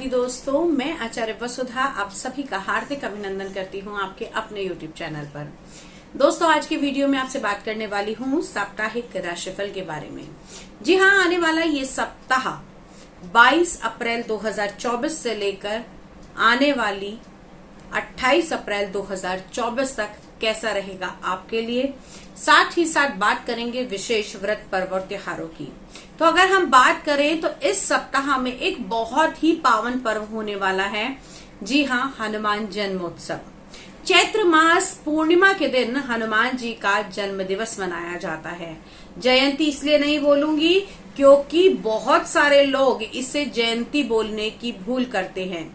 आदि दोस्तों, मैं आचार्य वसुधा आप सभी का हार्दिक अभिनंदन करती हूँ आपके अपने YouTube चैनल पर। दोस्तों, आज की वीडियो में आपसे बात करने वाली हूँ साप्ताहिक राशिफल के बारे में। जी हाँ, आने वाला ये सप्ताह 22 अप्रैल 2024 से लेकर आने वाली 28 अप्रैल 2024 तक कैसा रहेगा आपके लिए। साथ ही साथ बात करेंगे विशेष व्रत पर्व और त्योहारों की। तो अगर हम बात करें तो इस सप्ताह में एक बहुत ही पावन पर्व होने वाला है। जी हाँ, हनुमान जन्मोत्सव। चैत्र मास पूर्णिमा के दिन हनुमान जी का जन्म दिवस मनाया जाता है। जयंती इसलिए नहीं बोलूंगी क्योंकि बहुत सारे लोग इसे जयंती बोलने की भूल करते हैं।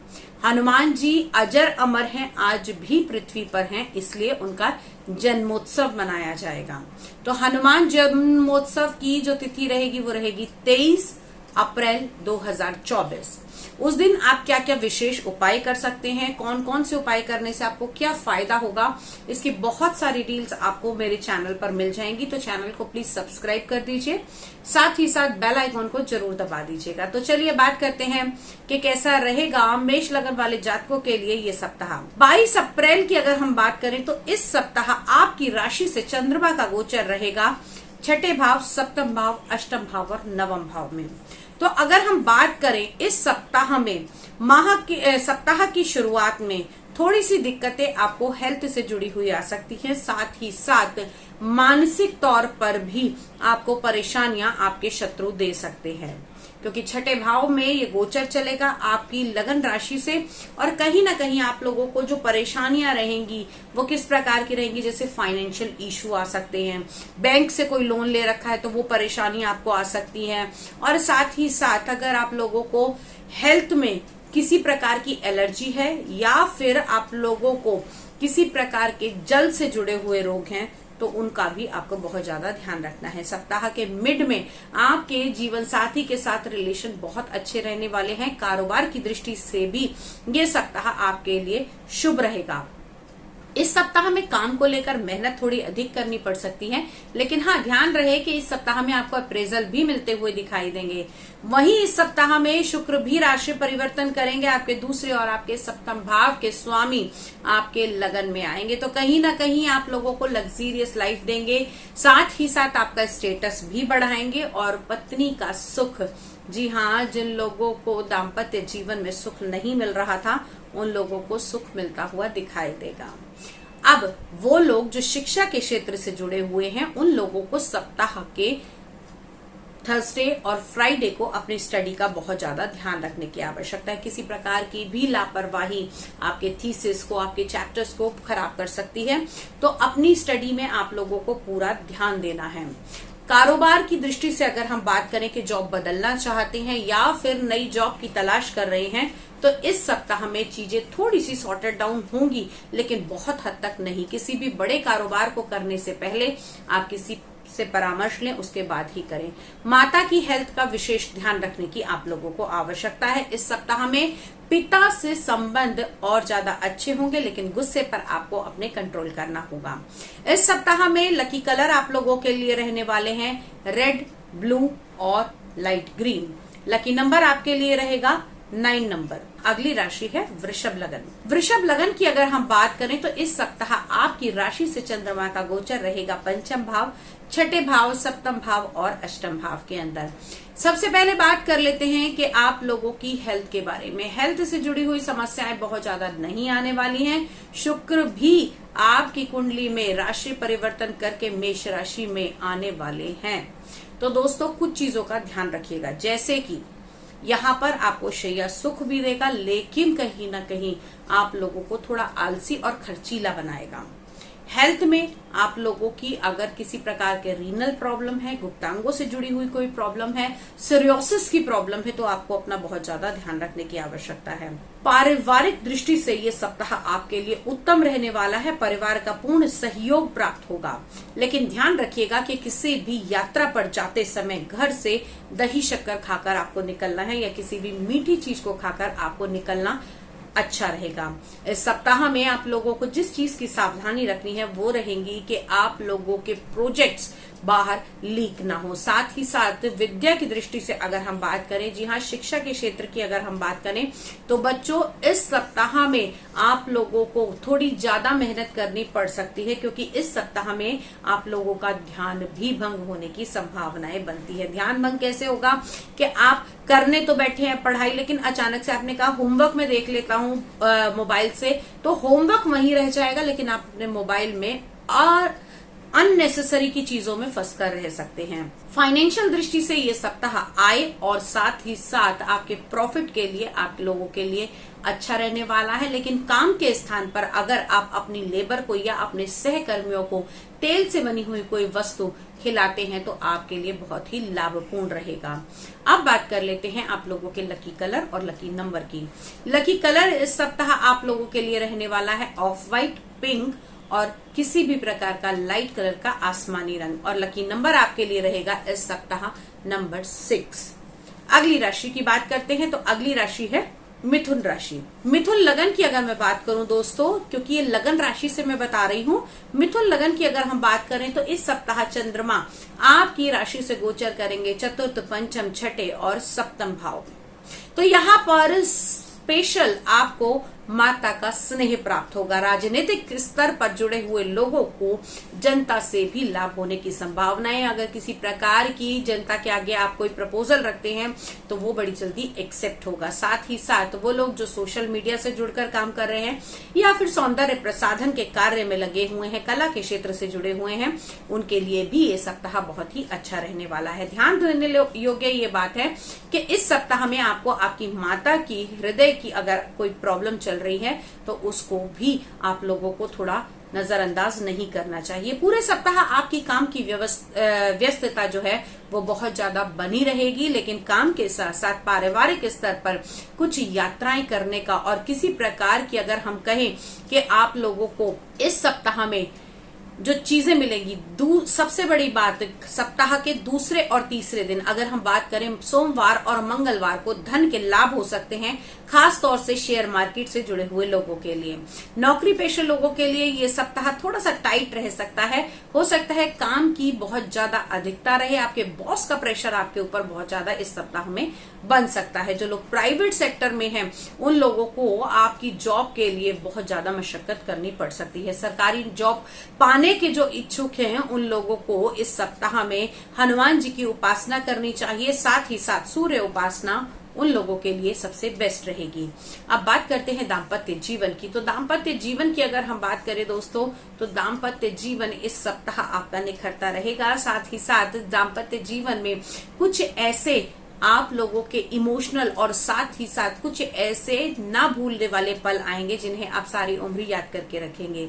हनुमान जी अजर अमर हैं, आज भी पृथ्वी पर हैं, इसलिए उनका जन्मोत्सव मनाया जाएगा। तो हनुमान जन्मोत्सव की जो तिथि रहेगी वो रहेगी 23 अप्रैल 2024। उस दिन आप क्या क्या विशेष उपाय कर सकते हैं, कौन कौन से उपाय करने से आपको क्या फायदा होगा, इसकी बहुत सारी डिटेल्स आपको मेरे चैनल पर मिल जाएंगी। तो चैनल को प्लीज सब्सक्राइब कर दीजिए, साथ ही साथ बेल आइकॉन को जरूर दबा दीजिएगा। तो चलिए बात करते हैं कि कैसा रहेगा मेष लगन वाले जातकों के लिए ये सप्ताह। 22 अप्रैल की अगर हम बात करें तो इस सप्ताह आपकी राशि से चंद्रमा का गोचर रहेगा छठे भाव, सप्तम भाव, अष्टम भाव और नवम भाव में। तो अगर हम बात करें इस सप्ताह में सप्ताह की शुरुआत में थोड़ी सी दिक्कतें आपको हेल्थ से जुड़ी हुई आ सकती हैं। साथ ही साथ मानसिक तौर पर भी आपको परेशानियां आपके शत्रु दे सकते हैं, क्योंकि छठे भाव में ये गोचर चलेगा आपकी लगन राशि से। और कहीं ना कहीं आप लोगों को जो परेशानियां रहेंगी वो किस प्रकार की रहेंगी, जैसे फाइनेंशियल इशू आ सकते हैं, बैंक से कोई लोन ले रखा है तो वो परेशानी आपको आ सकती है। और साथ ही साथ अगर आप लोगों को हेल्थ में किसी प्रकार की एलर्जी है या फिर आप लोगों को किसी प्रकार के जल से जुड़े हुए रोग हैं तो उनका भी आपको बहुत ज्यादा ध्यान रखना है। सप्ताह के मिड में आपके जीवन साथी के साथ रिलेशन बहुत अच्छे रहने वाले हैं। कारोबार की दृष्टि से भी ये सप्ताह आपके लिए शुभ रहेगा। इस सप्ताह में काम को लेकर मेहनत थोड़ी अधिक करनी पड़ सकती है, लेकिन हाँ, ध्यान रहे कि इस सप्ताह में आपको अप्रेजल भी मिलते हुए दिखाई देंगे। वहीं इस सप्ताह में शुक्र भी राशि परिवर्तन करेंगे, आपके दूसरे और आपके सप्तम भाव के स्वामी आपके लगन में आएंगे। तो कहीं ना कहीं आप लोगों को लग्जरियस लाइफ देंगे, साथ ही साथ आपका स्टेटस भी बढ़ाएंगे और पत्नी का सुख। जी हाँ, जिन लोगों को दाम्पत्य जीवन में सुख नहीं मिल रहा था उन लोगों को सुख मिलता हुआ दिखाई देगा। अब वो लोग जो शिक्षा के क्षेत्र से जुड़े हुए हैं उन लोगों को सप्ताह के थर्सडे और फ्राइडे को अपनी स्टडी का बहुत ज्यादा ध्यान रखने की आवश्यकता है। किसी प्रकार की भी लापरवाही आपके थीसिस को, आपके चैप्टर्स को खराब कर सकती है। तो अपनी स्टडी में आप लोगों को पूरा ध्यान देना है। कारोबार की दृष्टि से अगर हम बात करें कि जॉब बदलना चाहते हैं या फिर नई जॉब की तलाश कर रहे हैं तो इस सप्ताह में चीजें थोड़ी सी सॉर्टेड डाउन होंगी, लेकिन बहुत हद तक नहीं। किसी भी बड़े कारोबार को करने से पहले आप किसी से परामर्श लें, उसके बाद ही करें। माता की हेल्थ का विशेष ध्यान रखने की आप लोगों को आवश्यकता है। इस सप्ताह में पिता से संबंध और ज्यादा अच्छे होंगे, लेकिन गुस्से पर आपको अपने कंट्रोल करना होगा। इस सप्ताह में लकी कलर आप लोगों के लिए रहने वाले हैं रेड, ब्लू और लाइट ग्रीन। लकी नंबर आपके लिए रहेगा 9 नंबर। अगली राशि है वृषभ लगन। वृषभ लगन की अगर हम बात करें तो इस सप्ताह आपकी राशि से चंद्रमा का गोचर रहेगा पंचम भाव, छठे भाव, सप्तम भाव और अष्टम भाव के अंदर। सबसे पहले बात कर लेते हैं कि आप लोगों की हेल्थ के बारे में। हेल्थ से जुड़ी हुई समस्याएं बहुत ज्यादा नहीं आने वाली हैं। शुक्र भी आपकी कुंडली में राशि परिवर्तन करके मेष राशि में आने वाले हैं। तो दोस्तों, कुछ चीजों का ध्यान रखिएगा, जैसे कि यहाँ पर आपको शैया सुख भी देगा, लेकिन कहीं ना कहीं आप लोगों को थोड़ा आलसी और खर्चीला बनाएगा। हेल्थ में आप लोगों की अगर किसी प्रकार के रीनल प्रॉब्लम है, गुप्तांगों से जुड़ी हुई कोई प्रॉब्लम है, सोरियोसिस की प्रॉब्लम है, तो आपको अपना बहुत ज्यादा ध्यान रखने की आवश्यकता है। पारिवारिक दृष्टि से ये सप्ताह आपके लिए उत्तम रहने वाला है। परिवार का पूर्ण सहयोग प्राप्त होगा, लेकिन ध्यान रखिएगा कि किसी भी यात्रा पर जाते समय घर से दही शक्कर खाकर आपको निकलना है या किसी भी मीठी चीज को खाकर आपको निकलना अच्छा रहेगा। इस सप्ताह में आप लोगों को जिस चीज की सावधानी रखनी है वो रहेंगी कि आप लोगों के प्रोजेक्ट्स बाहर लीक ना हो। साथ ही साथ विद्या की दृष्टि से अगर हम बात करें, जी हाँ, शिक्षा के क्षेत्र की अगर हम बात करें तो बच्चों इस सप्ताह में आप लोगों को थोड़ी ज्यादा मेहनत करनी पड़ सकती है, क्योंकि इस सप्ताह में आप लोगों का ध्यान भी भंग होने की संभावनाएं बनती है। ध्यान भंग कैसे होगा कि आप करने तो बैठे हैं पढ़ाई, लेकिन अचानक से आपने कहा होमवर्क में देख लेता हूं मोबाइल से, तो होमवर्क वहीं रह जाएगा, लेकिन आप अपने मोबाइल में और अननेसेसरी की चीजों में फंस कर रह सकते हैं। फाइनेंशियल दृष्टि से ये सप्ताह आय और साथ ही साथ आपके प्रॉफिट के लिए, आप लोगों के लिए अच्छा रहने वाला है। लेकिन काम के स्थान पर अगर आप अपनी लेबर को या अपने सहकर्मियों को तेल से बनी हुई कोई वस्तु खिलाते हैं तो आपके लिए बहुत ही लाभपूर्ण रहेगा। अब बात कर लेते हैं आप लोगों के लकी कलर और लकी नंबर की। लकी कलर इस सप्ताह आप लोगों के लिए रहने वाला है ऑफ व्हाइट, पिंक और किसी भी प्रकार का लाइट कलर का आसमानी रंग। और लकी नंबर आपके लिए रहेगा इस सप्ताह नंबर 6। अगली राशि की बात करते हैं तो अगली राशि है मिथुन राशि। मिथुन लगन की अगर मैं बात करूं दोस्तों, क्योंकि ये लगन राशि से मैं बता रही हूं, मिथुन लगन की अगर हम बात करें तो इस सप्ताह चंद्रमा आपकी राशि से गोचर करेंगे चतुर्थ, पंचम, छठे और सप्तम भाव में। तो यहाँ पर स्पेशल आपको माता का स्नेह प्राप्त होगा। राजनीतिक स्तर पर जुड़े हुए लोगों को जनता से भी लाभ होने की संभावनाएं। अगर किसी प्रकार की जनता के आगे आप कोई प्रपोजल रखते हैं तो वो बड़ी जल्दी एक्सेप्ट होगा। साथ ही साथ वो लोग जो सोशल मीडिया से जुड़कर काम कर रहे हैं या फिर सौंदर्य प्रसाधन के कार्य में लगे हुए हैं, कला के क्षेत्र से जुड़े हुए हैं, उनके लिए भी ये सप्ताह बहुत ही अच्छा रहने वाला है। ध्यान देने योग्य ये बात है कि इस सप्ताह में आपको आपकी माता की हृदय की अगर कोई प्रॉब्लम चल रही है तो उसको भी आप लोगों को थोड़ा नजरअंदाज नहीं करना चाहिए। पूरे सप्ताह आपकी काम की व्यस्तता जो है वो बहुत ज्यादा बनी रहेगी, लेकिन काम के साथ साथ पारिवारिक स्तर पर कुछ यात्राएं करने का और किसी प्रकार की अगर हम कहें कि आप लोगों को इस सप्ताह में जो चीजें मिलेंगी, सबसे बड़ी बात सप्ताह के दूसरे और तीसरे दिन अगर हम बात करें, सोमवार और मंगलवार को धन के लाभ हो सकते हैं, खास तौर से शेयर मार्केट से जुड़े हुए लोगों के लिए। नौकरी पेशे लोगों के लिए ये सप्ताह थोड़ा सा टाइट रह सकता है। हो सकता है काम की बहुत ज्यादा अधिकता रहे, आपके बॉस का प्रेशर आपके ऊपर बहुत ज्यादा इस सप्ताह में बन सकता है। जो लोग प्राइवेट सेक्टर में हैं उन लोगों को आपकी जॉब के लिए बहुत ज्यादा मशक्कत करनी पड़ सकती है। सरकारी जॉब पाने के जो इच्छुक हैं उन लोगों को इस सप्ताह में हनुमान जी की उपासना करनी चाहिए। साथ ही साथ सूर्य उपासना उन लोगों के लिए सबसे बेस्ट रहेगी। अब बात करते हैं दाम्पत्य जीवन की। तो दाम्पत्य जीवन की अगर हम बात करें दोस्तों, तो दाम्पत्य जीवन इस सप्ताह आपका निखरता रहेगा। साथ ही साथ दाम्पत्य जीवन में कुछ ऐसे आप लोगों के इमोशनल और साथ ही साथ कुछ ऐसे ना भूलने वाले पल आएंगे जिन्हें आप सारी उम्र याद करके रखेंगे,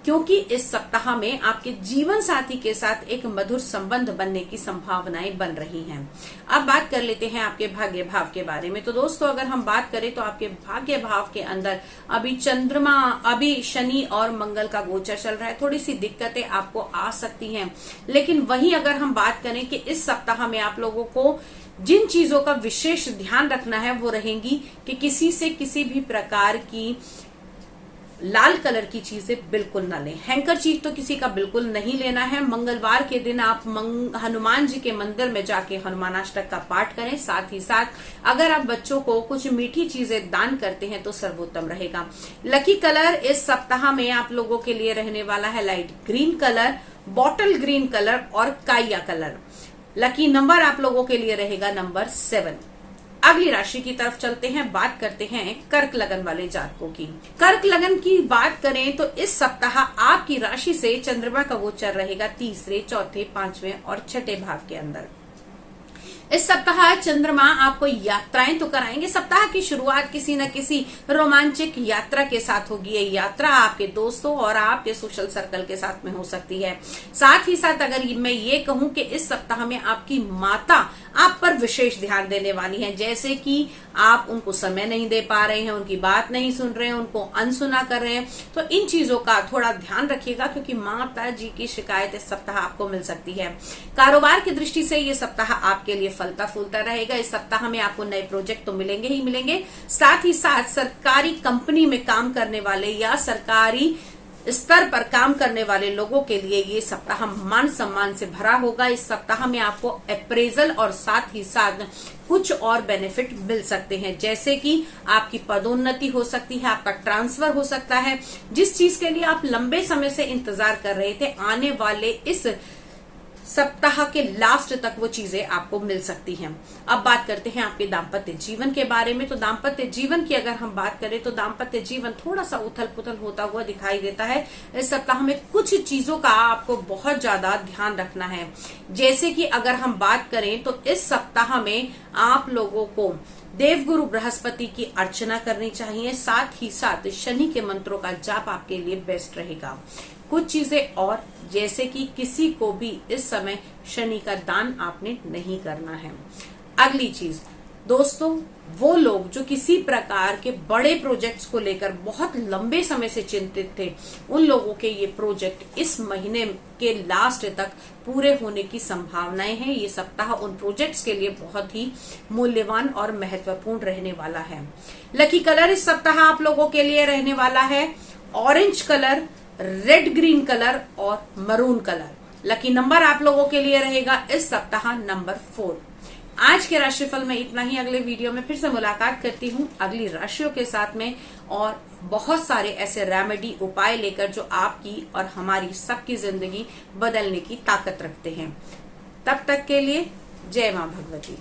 क्योंकि इस सप्ताह में आपके जीवन साथी के साथ एक मधुर संबंध बनने की संभावनाएं बन रही हैं। अब बात कर लेते हैं आपके भाग्य भाव के बारे में। तो दोस्तों अगर हम बात करें तो आपके भाग्य भाव के अंदर अभी शनि और मंगल का गोचर चल रहा है। थोड़ी सी दिक्कतें आपको आ सकती हैं, लेकिन वहीं अगर हम बात करें कि इस सप्ताह में आप लोगों को जिन चीजों का विशेष ध्यान रखना है वो रहेंगी कि किसी से किसी भी प्रकार की लाल कलर की चीजें बिल्कुल ना लें। हैंकर चीज तो किसी का बिल्कुल नहीं लेना है। मंगलवार के दिन आप हनुमान जी के मंदिर में जाके हनुमानाष्टक का पाठ करें। साथ ही साथ अगर आप बच्चों को कुछ मीठी चीजें दान करते हैं तो सर्वोत्तम रहेगा। लकी कलर इस सप्ताह में आप लोगों के लिए रहने वाला है light green colour, bottle green colour और काया कलर। लकी नंबर आप लोगों के लिए रहेगा नंबर 7। अगली राशि की तरफ चलते हैं, बात करते हैं कर्क लगन वाले जातकों की। कर्क लगन की बात करें तो इस सप्ताह आपकी राशि से चंद्रमा का गोचर रहेगा तीसरे, चौथे, पांचवें और छठे भाव के अंदर। इस सप्ताह चंद्रमा आपको यात्राएं तो कराएंगे। सप्ताह की शुरुआत किसी न किसी रोमांचक यात्रा के साथ होगी। ये यात्रा आपके दोस्तों और आपके सोशल सर्कल के साथ में हो सकती है। साथ ही साथ अगर मैं ये कहूं कि इस सप्ताह में आपकी माता आप पर विशेष ध्यान देने वाली हैं, जैसे कि आप उनको समय नहीं दे पा रहे हैं, उनकी बात नहीं सुन रहे हैं, उनको अनसुना कर रहे हैं, तो इन चीजों का थोड़ा ध्यान रखिएगा, क्योंकि माता जी की शिकायत इस सप्ताह आपको मिल सकती है। कारोबार की दृष्टि से ये सप्ताह आपके लिए फलता फूलता रहेगा। इस सप्ताह में आपको नए प्रोजेक्ट तो मिलेंगे ही मिलेंगे। साथ ही साथ सरकारी कंपनी में काम करने वाले या सरकारी स्तर पर काम करने वाले लोगों के लिए ये सप्ताह मान सम्मान से भरा होगा। इस सप्ताह में आपको अप्रेजल और साथ ही साथ कुछ और बेनिफिट मिल सकते हैं, जैसे कि आपकी पदोन्नति हो सकती है, आपका ट्रांसफर हो सकता है। जिस चीज के लिए आप लंबे समय से इंतजार कर रहे थे, आने वाले इस सप्ताह के लास्ट तक वो चीजें आपको मिल सकती हैं। अब बात करते हैं आपके दाम्पत्य जीवन के बारे में। तो दाम्पत्य जीवन की अगर हम बात करें तो दाम्पत्य जीवन थोड़ा सा उथल पुथल होता हुआ दिखाई देता है। इस सप्ताह में कुछ चीजों का आपको बहुत ज्यादा ध्यान रखना है। जैसे कि अगर हम बात करें तो इस सप्ताह में आप लोगों को देवगुरु बृहस्पति की अर्चना करनी चाहिए। साथ ही साथ शनि के मंत्रों का जाप आपके लिए बेस्ट रहेगा। कुछ चीजें और, जैसे कि किसी को भी इस समय शनि का दान आपने नहीं करना है। अगली चीज दोस्तों, वो लोग जो किसी प्रकार के बड़े प्रोजेक्ट्स को लेकर बहुत लंबे समय से चिंतित थे, उन लोगों के ये प्रोजेक्ट इस महीने के लास्ट तक पूरे होने की संभावनाएं हैं। ये सप्ताह उन प्रोजेक्ट्स के लिए बहुत ही मूल्यवान और महत्वपूर्ण रहने वाला है। लकी कलर इस सप्ताह आप लोगों के लिए रहने वाला है orange colour, red green colour और मरून कलर। लकी नंबर आप लोगों के लिए रहेगा इस सप्ताह नंबर 4। आज के राशिफल में इतना ही। अगले वीडियो में फिर से मुलाकात करती हूँ अगली राशियों के साथ में, और बहुत सारे ऐसे रेमेडी उपाय लेकर जो आपकी और हमारी सबकी जिंदगी बदलने की ताकत रखते हैं। तब तक के लिए जय मां भगवती।